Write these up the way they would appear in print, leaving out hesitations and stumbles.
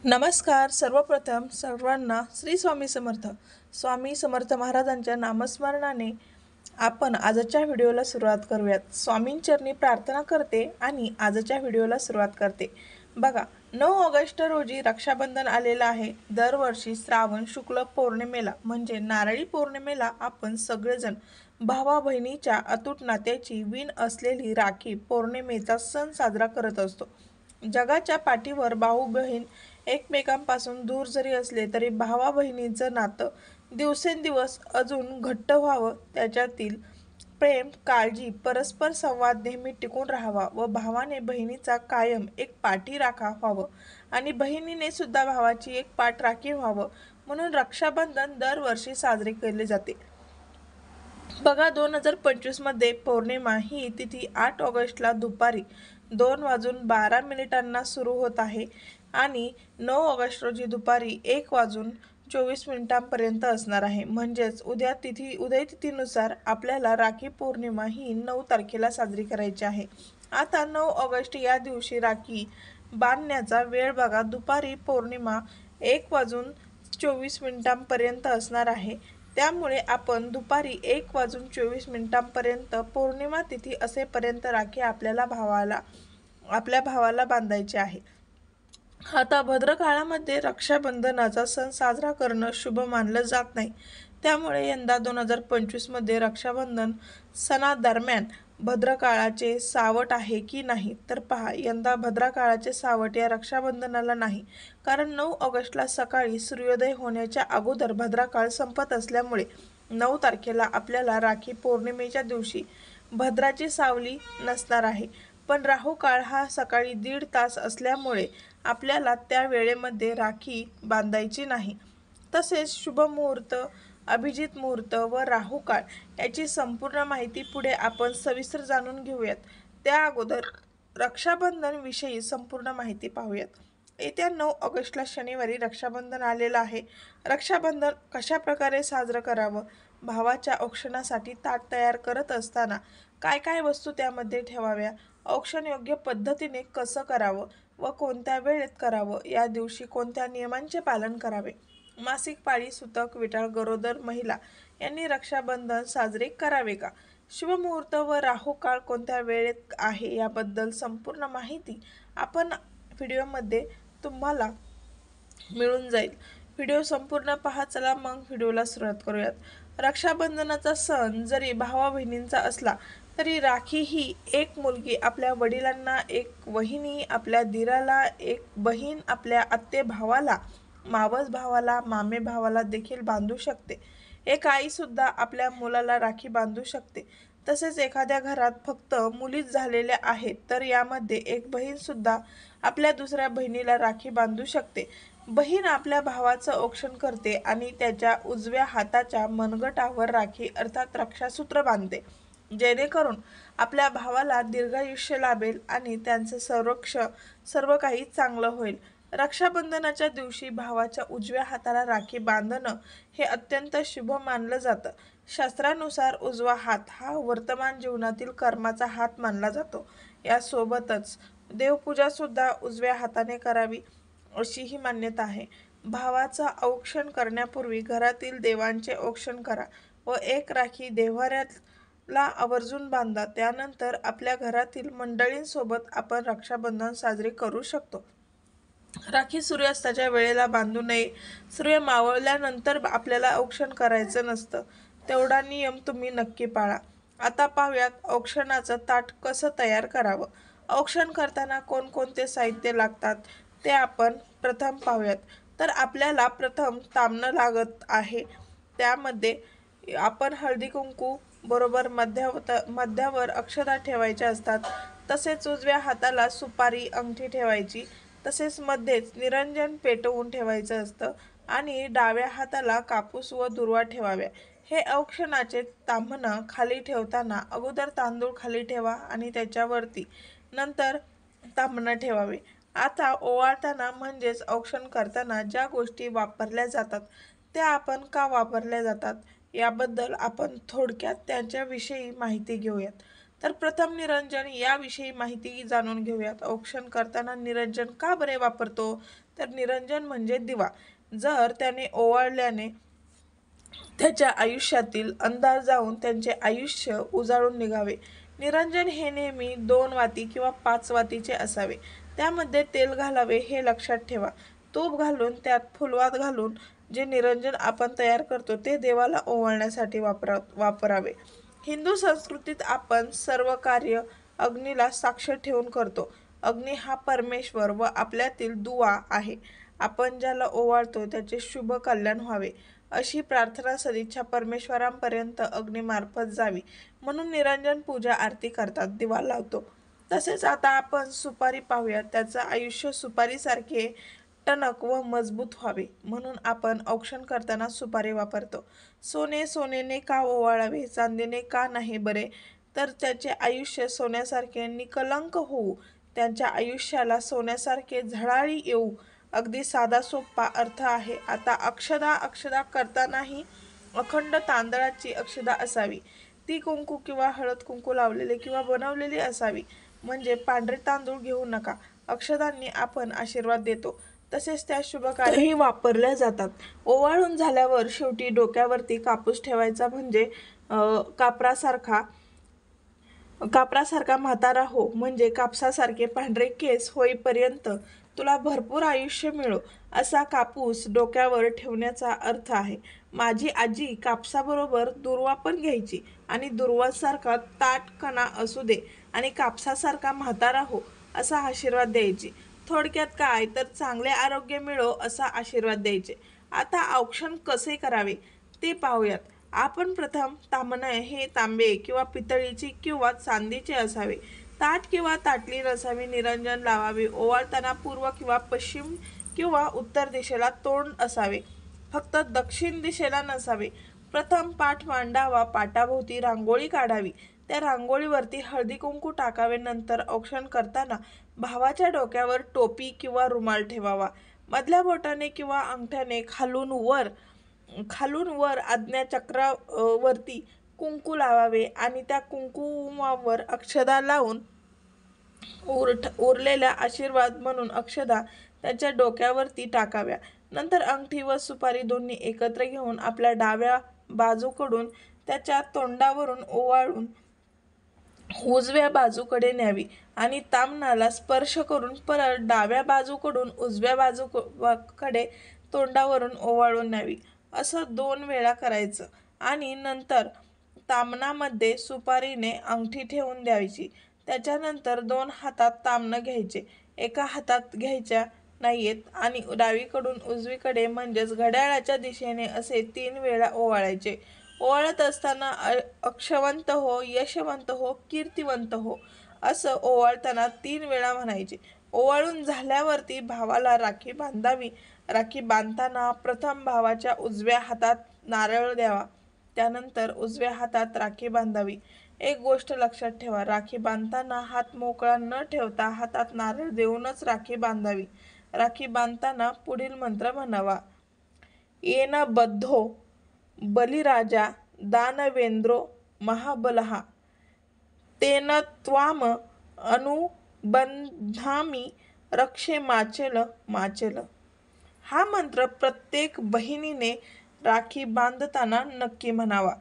नमस्कार. सर्वप्रथम सर्वांना श्री स्वामी समर्थ. स्वामी समर्थ महाराजांच्या नामस्मरणाने आपण आजच्या व्हिडिओला सुरुवात करूयात. स्वामींचरणी प्रार्थना करते आणि आजच्या व्हिडिओला सुरुवात करते. बघा, 9 ऑगस्ट रोजी रक्षाबंधन आलेलं आहे. दरवर्षी श्रावण शुक्ल पौर्णिमेला म्हणजे नारळी पौर्णिमेला आपण सगळेजण भावा बहिणीच्या अतूट नात्याची वीण असलेली राखी पौर्णिमेचा सण साजरा करत असतो. जगाच्या पाठीवर भाऊ बहीण एकमेकांपासून दूर जरी असले तरी भावा बहिणीचं नातं दिवसेंदिवस अजून घट्ट व्हावं, त्याच्यातील प्रेम, काळजी, परस्पर संवाद नेहमी टिकून राहावा व भावाने बहिणीचा कायम एक पाठीराखा व्हावं आणि बहिणीने सुद्धा भावाची एक पाठराखी व्हावं म्हणून रक्षाबंधन दरवर्षी साजरे केले जाते. बघा, 2025 मध्ये पौर्णिमा ही तिथी 8 ऑगस्टला दुपारी 2:12 सुरू होत आहे आणि 9 ऑगस्ट रोजी दुपारी 1:24 असणार आहे. म्हणजेच उदयतिथीनुसार आपल्याला राखी पौर्णिमा ही 9 तारखेला साजरी करायची आहे. आता 9 ऑगस्ट या दिवशी राखी बांधण्याचा वेळ बघा, दुपारी पौर्णिमा 1:24 असणार आहे. त्यामुळे आपण दुपारी 1:24 पौर्णिमा तिथी असेपर्यंत राखी आपल्या भावाला बांधायची आहे. आता भद्रकाळामध्ये रक्षाबंधनाचा सण साजरा करणं शुभ मानलं जात नाही. त्यामुळे यंदा 2025 मध्ये रक्षाबंधन सणादरम्यान भद्रकाळाचे सावट आहे की नाही, तर पहा, यंदा भद्रकाळाचे सावट या रक्षाबंधनाला नाही. कारण 9 ऑगस्टला सकाळी सूर्योदय होण्याच्या अगोदर भद्रकाळ संपत असल्यामुळे 9 तारखेला आपल्याला राखी पौर्णिमेच्या दिवशी भद्राची सावली नसणार आहे. पण राहू काळ हा सकाळी 1.5 तास असल्यामुळे आपल्याला त्या वेळेमध्ये राखी बांधायची नाही. तसेच शुभ मुहूर्त, अभिजित मुहूर्त व राहू काळ याची संपूर्ण माहिती पुढे आपण सविस्तर जाणून घेऊयात. त्या अगोदर रक्षाबंधन विषयी संपूर्ण माहिती पाहूयात. येत्या 9 ऑगस्टला शनिवारी रक्षाबंधन आलेलं आहे. रक्षाबंधन कशा प्रकारे साजरं करावं, भावाच्या औक्षणासाठी ताट तयार करत असताना काय काय वस्तू त्यामध्ये ठेवाव्या, औक्षण योग्य पद्धतीने कसं करावं व कोणत्या वेळेत करावं, या दिवशी कोणत्या नियमांचे पालन करावे, मासिक पाळी, सुतक, विटाळ, गरोदर महिला यांनी रक्षाबंधन साजरे करावे का, शुभमुहूर्त व राहू काळ कोणत्या वेळेत आहे, याबद्दल संपूर्ण माहिती आपण व्हिडिओमध्ये तुम्हाला मिळून जाईल. व्हिडिओ संपूर्ण पहा. चला मग व्हिडिओला सुरुवात करूयात. रक्षाबंधनाचा सण जरी भावा बहिणींचा असला तरी राखी ही एक मुलगी आपल्या वडिलांना, एक वहिनी आपल्या दिराला, एक बहीण आपल्या आत्ते भावाला, मावस भावाला, मामे भावाला देखील बांधू शकते. एक आई सुद्धा आपल्या मुलाला राखी बांधू शकते. तसेच एखाद्या घरात फक्त मुलीच झालेल्या आहेत तर यामध्ये एक बहीण सुद्धा आपल्या दुसऱ्या बहिणीला राखी बांधू शकते. बहीण आपल्या भावाचं औक्षण करते आणि त्याच्या उजव्या हाताच्या मनगटावर राखी अर्थात रक्षासूत्र बांधते, जेणेकरून आपल्या भावाला दीर्घायुष्य लाभेल आणि त्यांचे सर्व काही चांगलं होईल. रक्षाबंधनाच्या दिवशी भावाच्या उजव्या हाताला राखी बांधणं हे अत्यंत शुभ मानलं जातं. शास्त्रानुसार उजवा हात हा वर्तमान जीवनातील कर्माचा हात मानला जातो. यासोबतच देवपूजा सुद्धा उजव्या हाताने करावी अशीही मान्यता आहे. भावाचा औक्षण करण्यापूर्वी घरातील देवांचे औक्षण करा व एक राखी देव्हाऱ्याला आवर्जून बांधा. त्यानंतर आपल्या घरातील मंडळींसोबत आपण रक्षाबंधन साजरे करू शकतो. राखी सूर्यास्ताच्या वेळेला बांधू नये. सूर्य मावळल्यानंतर आपल्याला औक्षण करायचं नसतं. तेवढा नियम तुम्ही नक्की पाळा. आता पाहूयात औक्षणाचं ताट कसं तयार करावं. औक्षण करताना कोणकोणते साहित्य लागतात ते आपण प्रथम पाहूयात. तर आपल्याला प्रथम ताम्हणं लागत आहे. त्यामध्ये आपण हळदी कुंकू बरोबर मध्यावर अक्षता ठेवायच्या असतात. तसेच उजव्या हाताला सुपारी, अंगठी ठेवायची. तसेच मध्येच निरंजन पेटवून ठेवायचं असतं आणि डाव्या हाताला कापूस व दुर्वा ठेवाव्या. हे औक्षणाचे ताम्हणं खाली ठेवताना अगोदर तांदूळ खाली ठेवा आणि त्याच्यावरती नंतर ताम्हणं ठेवावे. आता ओवाळताना म्हणजेच औक्षण करताना ज्या गोष्टी वापरल्या जातात त्या आपण का वापरल्या जातात याबद्दल आपण थोडक्यात त्यांच्याविषयी माहिती घेऊयात. तर प्रथम निरंजन याविषयी माहिती जाणून घेऊयात. औक्षण करताना निरंजन का बरे वापरतो, तर निरंजन म्हणजे दिवा. जर त्याने ओवाळल्याने त्याच्या आयुष्यातील अंधार जाऊन त्यांचे आयुष्य उजाळून निघावे. निरंजन हे नेहमी 2 वाती किंवा 5 वातीचे असावे. त्यामध्ये तेल घालावे हे लक्षात ठेवा. तूप घालून त्यात फुलवात घालून जे निरंजन आपण तयार करतो ते देवाला ओवाळण्यासाठी वापरावे. हिंदू संस्कृतीत आपण सर्व कार्य अग्नीला साक्ष ठेवून करतो. अग्नी हा परमेश्वर व आपल्यातील दुवा आहे. आपण ज्याला ओवाळतो त्याचे शुभ कल्याण व्हावे अशी प्रार्थना सदिच्छा परमेश्वरांपर्यंत अग्नीमार्फत जावी म्हणून निरंजन पूजा आरती करतात, दिवा लावतो. तसेच आता आपण सुपारी पाहूया. त्याचं आयुष्य सुपारीसारखे टणक व मजबूत व्हावे म्हणून आपण औक्षण करताना सुपारी वापरतो. सोने सोनेने का ओवाळावे, चांदीने का नाही बरे? तर त्याचे आयुष्य सोन्यासारखे निकलंक होऊ, त्यांच्या आयुष्याला सोन्यासारखे झळाळी येऊ. अगदी साधा सोपा अर्थ आहे. आता अक्षदा करतानाही अखंड तांदळाची अक्षदा असावी. ती कुंकू किंवा हळद कुंकू लावलेली किंवा बनवलेली असावी. म्हणजे पांढरे तांदूळ घेऊ नका. अक्षदांनी आपण आशीर्वाद देतो. तसेच त्या शुभकार्याही वापरल्या जातात. ओवाळून झाल्यावर शेवटी डोक्यावरती कापूस ठेवायचा म्हणजे कापरासारखा म्हातारा हो, म्हणजे कापसासारखे पांढरे केस होईपर्यंत तुला भरपूर आयुष्य मिळो, असा कापूस डोक्यावर ठेवण्याचा अर्थ आहे. माझी आजी कापसाबरोबर दुर्वा पण घ्यायची आणि दुर्वासारखा ताठ कणा असू दे आणि कापसासारखा म्हातारा हो असा आशीर्वाद द्यायची. थोडक्यात काय तर चांगले आरोग्य मिळो असा आशीर्वाद द्यायचे. आता औक्षण कसे करावे ते पाहूयात. आपण प्रथम ताम्हणे हे तांबे किंवा पितळीची किंवा चांदीचे असावे. ताट किंवा ताटली नसावी. निरंजन लावावे. ओवाळताना पूर्व किंवा पश्चिम किंवा उत्तर दिशेला तोंड असावे. फक्त दक्षिण दिशेला नसावे. प्रथम पाठ मांडावा. पाटाभोवती रांगोळी काढावी. त्या रांगोळीवरती हळदी कुंकू टाकावे. नंतर औक्षण करताना भावाच्या डोक्यावर टोपी किंवा रुमाल ठेवावा. मधल्या बोटाने किंवा अंगठ्याने खालून वर आज्ञाचक्रावरती कुंकू लावावे आणि त्या कुंकुमावर अक्षदा लावून उरलेल्या आशीर्वाद म्हणून अक्षदा त्याच्या डोक्यावरती टाकाव्या. नंतर अंगठी व सुपारी दोन्ही एकत्र घेऊन आपल्या डाव्या बाजूकडून त्याच्या तोंडावरून ओवाळून उजव्या बाजूकडे न्यावी आणि ताम्हणाला स्पर्श करून परत डाव्या बाजूकडून उजव्या बाजूकडे तोंडावरून ओवाळून न्यावी. असं 2 वेळा करायचं आणि नंतर ताम्हणामध्ये सुपारीने अंगठी ठेवून द्यायची. त्याच्यानंतर 2 हातात ताम्हणं घ्यायचे. एका हातात घ्यायच्या नाहीयेत आणि डावीकडून उजवीकडे म्हणजेच घड्याळाच्या दिशेने असे 3 वेळा ओवाळायचे. ओवाळत असताना अक्षवंत हो, यशवंत हो, कीर्तिवंत हो असं ओवाळताना 3 वेळा म्हणायचे. ओवाळून झाल्यावरती भावाला राखी बांधावी. राखी बांधताना प्रथम भावाच्या उजव्या हातात नारळ द्यावा. त्यानंतर उजव्या हातात राखी बांधावी. एक गोष्ट लक्षात ठेवा, राखी बांधताना हात मोकळा न ठेवता हातात नारळ देऊनच राखी बांधावी. राखी बांधताना पुढील मंत्र म्हणावा. येन बद्धो बलिराजा दानवेंद्रो महाबलहा तेन त्वाम अनुबंधामि रक्षे माचल माचल. हा मंत्र प्रत्येक बहिणीने राखी बांधताना नक्की म्हणावा.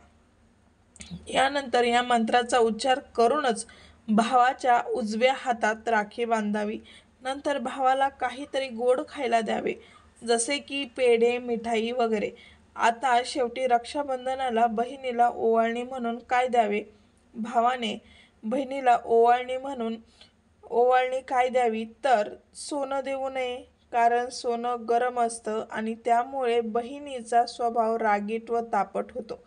यानंतर या मंत्राचा उच्चार करूनच भावाच्या उजव्या हातात राखी बांधावी. नंतर भावाला काहीतरी गोड खायला द्यावे, जसे की पेढे, मिठाई वगैरे. आता शेवटी रक्षाबंधनाला बहिणीला ओवाळणी म्हणून काय द्यावे? भावाने बहिणीला ओवाळणी काय द्यावी तर सोनं देऊ नये, कारण सोनं गरम असतं आणि त्यामुळे बहिणीचा स्वभाव रागीट व तापट होतो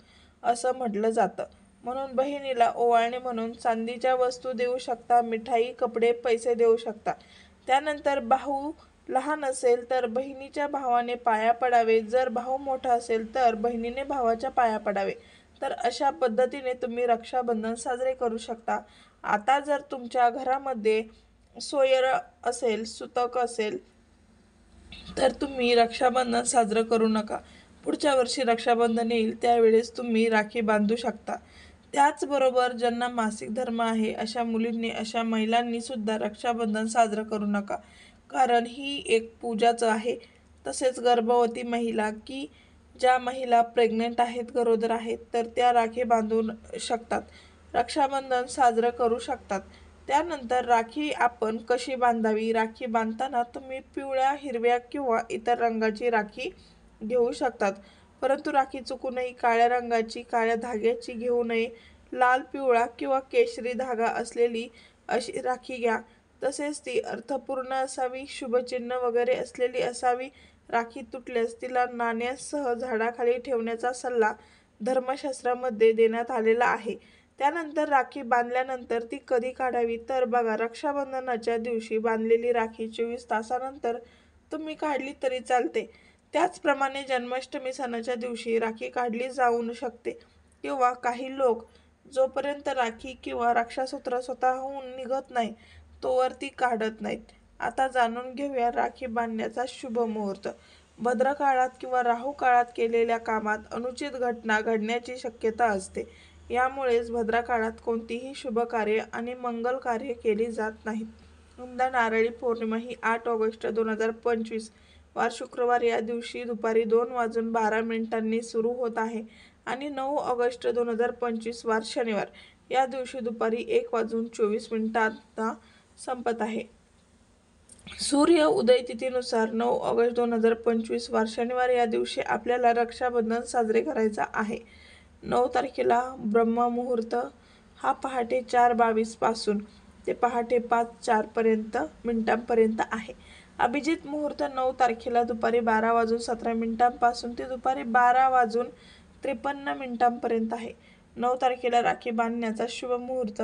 असं म्हटलं जातं. म्हणून बहिणीला ओवाळणी म्हणून चांदीच्या वस्तू देऊ शकता, मिठाई, कपडे, पैसे देऊ शकता. त्यानंतर भाऊ लहान असेल तर बहिणीच्या भावाने पाया पडावे. जर भाऊ मोठा असेल तर बहिणीने भावाच्या पाया पडावे. तर अशा पद्धतीने तुम्ही रक्षाबंधन साजरे करू शकता. आता जर तुमच्या घरामध्ये सोयर असेल, सुतक असेल तर तुम्ही रक्षाबंधन साजरं करू नका. पुढच्या वर्षी रक्षाबंधन येईल त्यावेळेस तुम्ही राखी बांधू शकता. त्याचबरोबर ज्यांना मासिक धर्म आहे अशा मुलींनी, अशा महिलांनी सुद्धा रक्षाबंधन साजरं करू नका. कारण ही एक पूजाच आहे. तसेच गर्भवती महिला की ज्या महिला प्रेग्नंट आहेत, गरोदर आहेत, तर त्या राखी बांधून शकतात, रक्षाबंधन साजरं करू शकतात. त्यानंतर राखी आपण कशी बांधावी? राखी बांधताना तुम्ही पिवळ्या, हिरव्या किंवा इतर रंगाची राखी घेऊ शकतात, परंतु राखी चुकूनही काळ्या रंगाची, काळ्या धाग्याची घेऊ नये. लाल, पिवळा किंवा केशरी धागा असलेली अशी राखी घ्या. तसेच ती अर्थपूर्ण असावी, शुभचिन्ह वगैरे असलेली असावी. राखी तुटल्यास तिला नाण्यासह झाडाखाली ठेवण्याचा सल्ला धर्मशास्त्रामध्ये देण्यात आलेला आहे. त्यानंतर राखी बांधल्यानंतर ती कधी काढावी? तर बघा, रक्षाबंधनाच्या दिवशी बांधलेली राखी 24 तासानंतर तुम्ही काढली तरी चालते. त्याचप्रमाणे जन्माष्टमी सणाच्या दिवशी राखी काढली जाऊ शकते किंवा काही लोक जोपर्यंत राखी किंवा रक्षासूत्र स्वतःहून निघत नाही तोवर ती काढत नाहीत. आता जाणून घेऊया राखी बांधण्याचा शुभ मुहूर्त. भद्रकाळात किंवा राहू काळात केलेल्या कामात अनुचित घटना घडण्याची शक्यता असते. यामुळेच भद्रकाळात कोणतीही शुभ कार्य आणि मंगल कार्य केली जात नाहीत. यंदा नारळी पौर्णिमा ही 8 ऑगस्ट 2025 वार शुक्रवार या दिवशी दुपारी 2:12 सुरू होत आहे आणि 9 ऑगस्ट 2025 वार शनिवार या दिवशी दुपारी 1:24 संपत आहे. सूर्य उदय तिथीनुसार 9 ऑगस्ट 2025 वार शनिवार या दिवशी आपल्याला रक्षाबंधन साजरे करायचा आहे. 9 तारखेला ब्रह्ममुहूर्त हा पहाटे 4:22 पासून ते पहाटे 5:04 आहे. अभिजित मुहूर्त 9 तारखेला दुपारी 12:17 पासून ते दुपारी 12:53 आहे. 9 तारखेला राखी बांधण्याचा शुभ मुहूर्त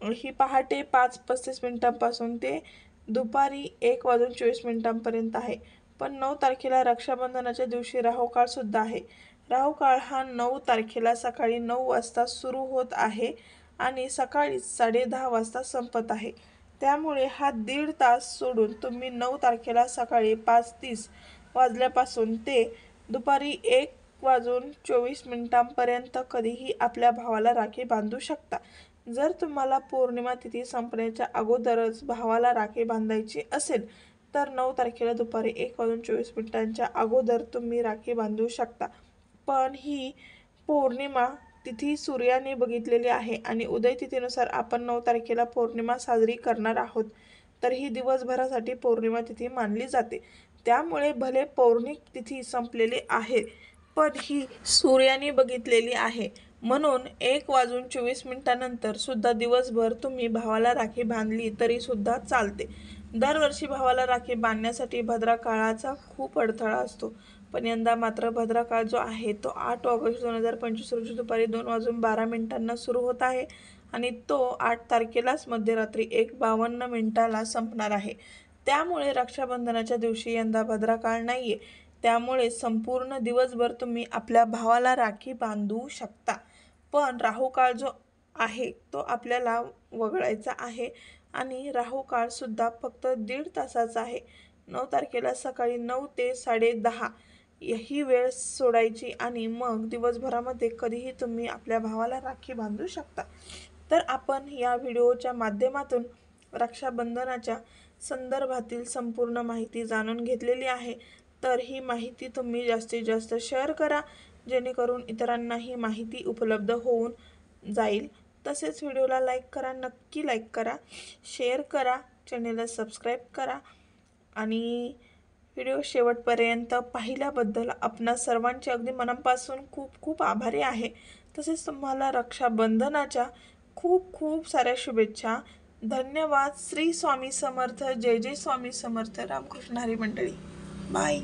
ही पहाटे 5:35 पासून ते दुपारी 1:24 आहे. पण 9 तारखेला रक्षाबंधनाच्या दिवशी राहू काळ सुद्धा आहे. राहू काळ हा 9 तारखेला सकाळी 9 वाजता सुरू होत आहे आणि सकाळी 10:30 वाजता संपत आहे. त्यामुळे हा 1.5 तास सोडून तुम्ही 9 तारखेला सकाळी 5:30 वाजल्यापासून ते दुपारी 1:24 कधीही आपल्या भावाला राखी बांधू शकता. जर तुम्हाला पौर्णिमा तिथी संपण्याच्या अगोदरच भावाला राखी बांधायची असेल तर 9 तारखेला दुपारी 1:24 अगोदर तुम्ही राखी बांधू शकता. पण ही पौर्णिमा तिथी सूर्याने बघितलेली आहे आणि उदय तिथीनुसार आपण 9 तारखेला पौर्णिमा साजरी करणार आहोत, तर ही दिवसभरासाठी पौर्णिमा तिथी मानली जाते. त्यामुळे भले पौर्णिक तिथी संपलेली आहे पण ही सूर्याने बघितलेली आहे, म्हणून 1:24 नंतर सुद्धा दिवसभर तुम्ही भावाला राखी बांधली तरी सुद्धा चालते. दरवर्षी भावाला राखी बांधण्यासाठी भद्रकाळाचा खूप अडथळा असतो, पण यंदा मात्र भद्रकाळ जो आहे तो 8 ऑगस्ट 2025 रोजी दुपारी 2:12 सुरू होत आहे आणि तो 8 तारखेलाच मध्यरात्री 1:52 संपणार आहे. त्यामुळे रक्षाबंधनाच्या दिवशी यंदा भद्रकाळ नाहीये. त्यामुळे संपूर्ण दिवसभर तुम्ही आपल्या भावाला राखी बांधू शकता. पण राहू काळ जो आहे तो आपल्याला वगळायचा आहे आणि राहू काळ सुद्धा फक्त 1.5 तासाचा आहे. 9 तारखेला सकाळी 9 ते 10:30 ही वेळ सोडायची आणि मग दिवसभरामध्ये कधीही तुम्ही आपल्या भावाला राखी बांधू शकता. तर आपण या व्हिडिओच्या माध्यमातून रक्षाबंधनाच्या संदर्भातील संपूर्ण माहिती जाणून घेतलेली आहे. तर ही माहिती तुम्ही जास्तीत जास्त शेअर करा, जेणेकरून इतरांनाही माहिती उपलब्ध होऊन जाईल. तसेच व्हिडिओला लाईक करा, नक्की लाईक करा, शेअर करा, चॅनेलला सबस्क्राईब करा आणि व्हिडिओ शेवटपर्यंत पाहिल्याबद्दल आपणा सर्वांचे अगदी मनापासून खूप खूप आभारी आहे. तसेच तुम्हाला रक्षाबंधनाच्या खूप खूप साऱ्या शुभेच्छा. धन्यवाद. श्री स्वामी समर्थ. जय जय स्वामी समर्थ. रामकृष्ण हरी मंडळी. बाय.